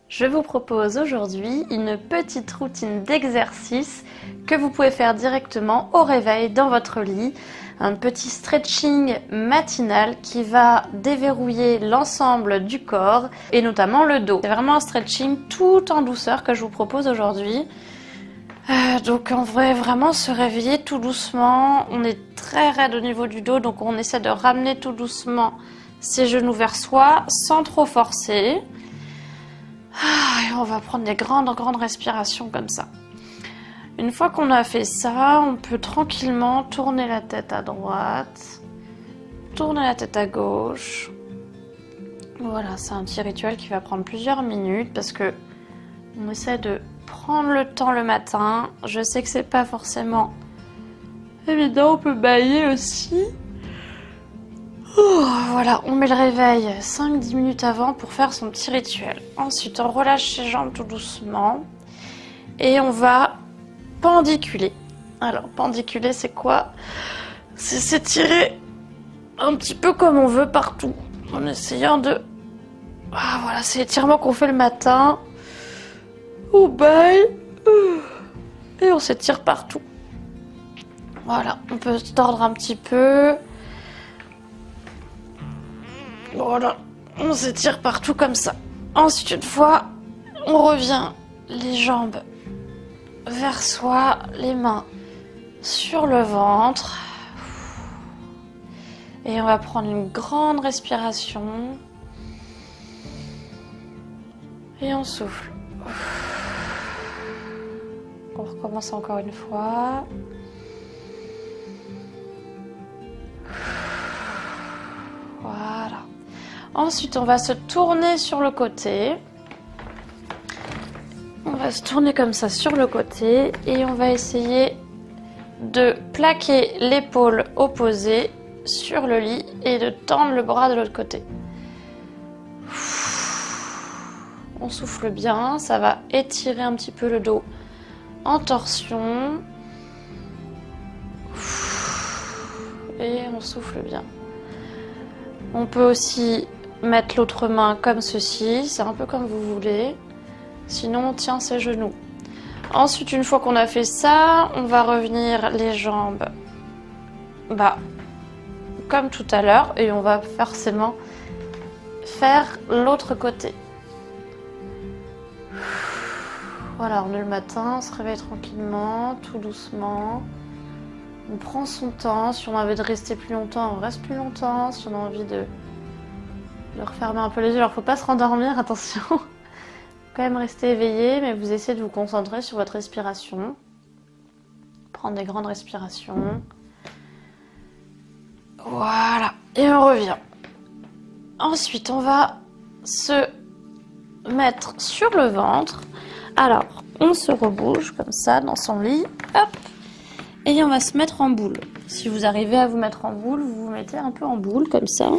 Je vous propose aujourd'hui une petite routine d'exercice que vous pouvez faire directement au réveil dans votre lit. Un petit stretching matinal qui va déverrouiller l'ensemble du corps et notamment le dos. C'est vraiment un stretching tout en douceur que je vous propose aujourd'hui. Donc on va vraiment se réveiller tout doucement. On est très raide au niveau du dos, donc on essaie de ramener tout doucement ses genoux vers soi sans trop forcer. Et on va prendre des grandes respirations comme ça. Une fois qu'on a fait ça, on peut tranquillement tourner la tête à droite, tourner la tête à gauche. Voilà, c'est un petit rituel qui va prendre plusieurs minutes parce que on essaie de prendre le temps le matin. Je sais que c'est pas forcément évident, on peut bâiller aussi. Voilà, on met le réveil 5-10 minutes avant pour faire son petit rituel. Ensuite, on relâche ses jambes tout doucement et on va pendiculer. Alors, pendiculer, c'est quoi? C'est s'étirer un petit peu comme on veut partout, en essayant de... voilà, c'est l'étirement qu'on fait le matin. On baille et on s'étire partout. Voilà, on peut se tordre un petit peu. Voilà, on s'étire partout comme ça. Ensuite, une fois, on revient les jambes vers soi, les mains sur le ventre. Et on va prendre une grande respiration. Et on souffle. On recommence encore une fois. Voilà. Ensuite, on va se tourner sur le côté. On va se tourner comme ça sur le côté et on va essayer de plaquer l'épaule opposée sur le lit et de tendre le bras de l'autre côté. On souffle bien, ça va étirer un petit peu le dos en torsion. Et on souffle bien. On peut aussi mettre l'autre main comme ceci, c'est un peu comme vous voulez. Sinon, on tient ses genoux. Ensuite, une fois qu'on a fait ça, on va revenir les jambes comme tout à l'heure et on va forcément faire l'autre côté. Voilà, on est le matin, on se réveille tranquillement, tout doucement. On prend son temps. Si on a envie de rester plus longtemps, on reste plus longtemps. Si on a envie de refermer un peu les yeux, alors faut pas se rendormir, attention. Quand même rester éveillé, mais vous essayez de vous concentrer sur votre respiration. Prendre des grandes respirations. Voilà, et on revient. Ensuite, on va se mettre sur le ventre. Alors, on se rebouge comme ça dans son lit. Hop. Et on va se mettre en boule. Si vous arrivez à vous mettre en boule, vous vous mettez un peu en boule comme ça.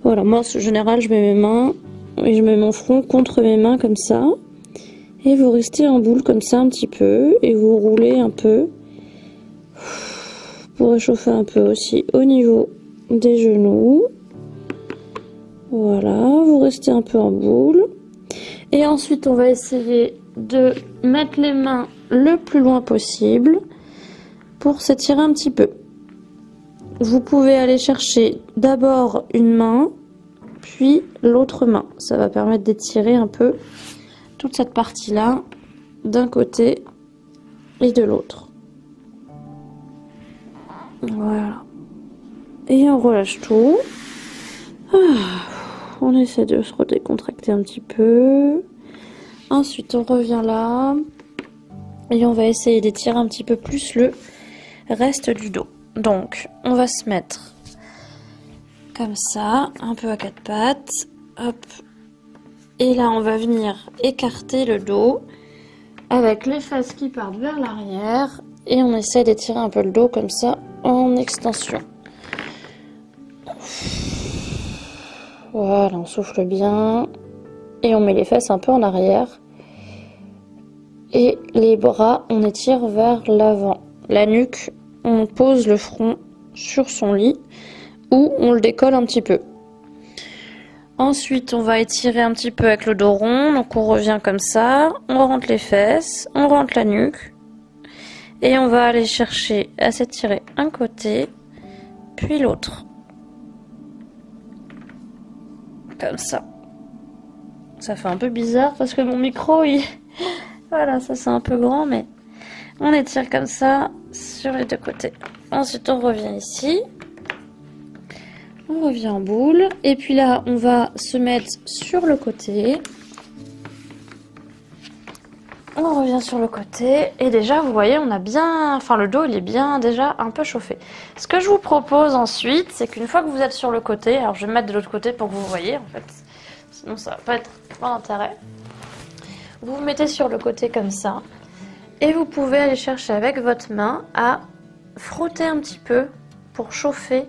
Voilà, moi en général, je mets mes mains et je mets mon front contre mes mains comme ça. Et vous restez en boule comme ça un petit peu et vous roulez un peu pour réchauffer un peu aussi au niveau des genoux. Voilà, vous restez un peu en boule. Et ensuite, on va essayer de mettre les mains le plus loin possible pour s'étirer un petit peu. Vous pouvez aller chercher d'abord une main, puis l'autre main. Ça va permettre d'étirer un peu toute cette partie-là d'un côté et de l'autre. Voilà. Et on relâche tout. On essaie de se redécontracter un petit peu. Ensuite, on revient là. Et on va essayer d'étirer un petit peu plus le reste du dos. Donc, on va se mettre comme ça, un peu à quatre pattes. Hop. Et là, on va venir écarter le dos avec les fesses qui partent vers l'arrière. Et on essaie d'étirer un peu le dos comme ça en extension. Voilà, on souffle bien. Et on met les fesses un peu en arrière. Et les bras, on étire vers l'avant. La nuque, on pose le front sur son lit ou on le décolle un petit peu. Ensuite, on va étirer un petit peu avec le dos rond. Donc on revient comme ça, on rentre les fesses, on rentre la nuque. Et on va aller chercher à s'étirer un côté, puis l'autre. Comme ça. Ça fait un peu bizarre parce que mon micro, il... Voilà, ça c'est un peu grand, mais on étire comme ça sur les deux côtés. Ensuite, on revient ici. On revient en boule. Et puis là, on va se mettre sur le côté. On revient sur le côté. Et déjà, vous voyez, on a bien... Enfin, le dos, il est bien déjà un peu chauffé. Ce que je vous propose ensuite, c'est qu'une fois que vous êtes sur le côté... Alors, je vais me mettre de l'autre côté pour que vous voyez, en fait. Sinon, ça va pas être pas d'intérêt. Vous vous mettez sur le côté comme ça. Et vous pouvez aller chercher avec votre main à frotter un petit peu pour chauffer.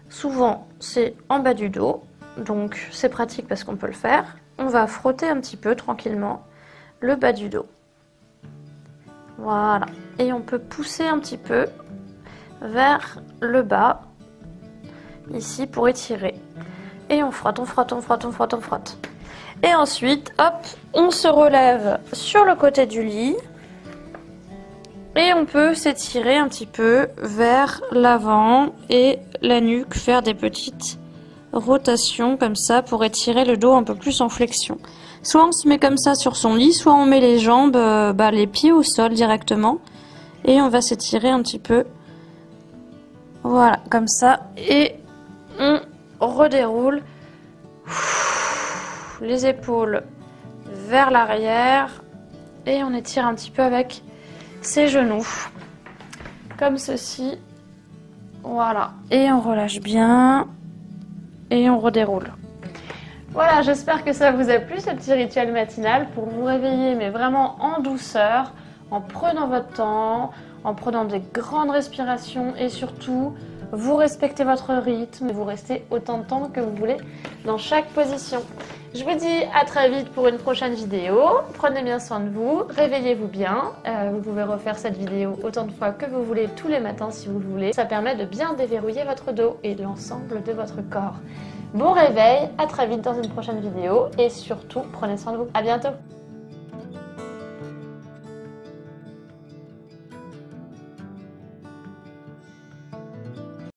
Souvent, c'est en bas du dos. Donc, c'est pratique parce qu'on peut le faire. On va frotter un petit peu tranquillement le bas du dos. Voilà. Et on peut pousser un petit peu vers le bas. Ici pour étirer. Et on frotte, on frotte, on frotte, on frotte, on frotte. Et ensuite, hop, on se relève sur le côté du lit. Et on peut s'étirer un petit peu vers l'avant et la nuque, faire des petites rotations comme ça pour étirer le dos un peu plus en flexion. Soit on se met comme ça sur son lit, soit on met les jambes, les pieds au sol directement. Et on va s'étirer un petit peu. Voilà, comme ça. Et on redéroule. Les épaules vers l'arrière. Et on étire un petit peu avec ses genoux. Comme ceci. Voilà. Et on relâche bien. Et on redéroule. Voilà, j'espère que ça vous a plu ce petit rituel matinal pour vous réveiller, mais vraiment en douceur, en prenant votre temps, en prenant des grandes respirations et surtout, vous respectez votre rythme et vous restez autant de temps que vous voulez dans chaque position. Je vous dis à très vite pour une prochaine vidéo. Prenez bien soin de vous, réveillez-vous bien. Vous pouvez refaire cette vidéo autant de fois que vous voulez, tous les matins si vous le voulez. Ça permet de bien déverrouiller votre dos et l'ensemble de votre corps. Bon réveil, à très vite dans une prochaine vidéo et surtout, prenez soin de vous. À bientôt!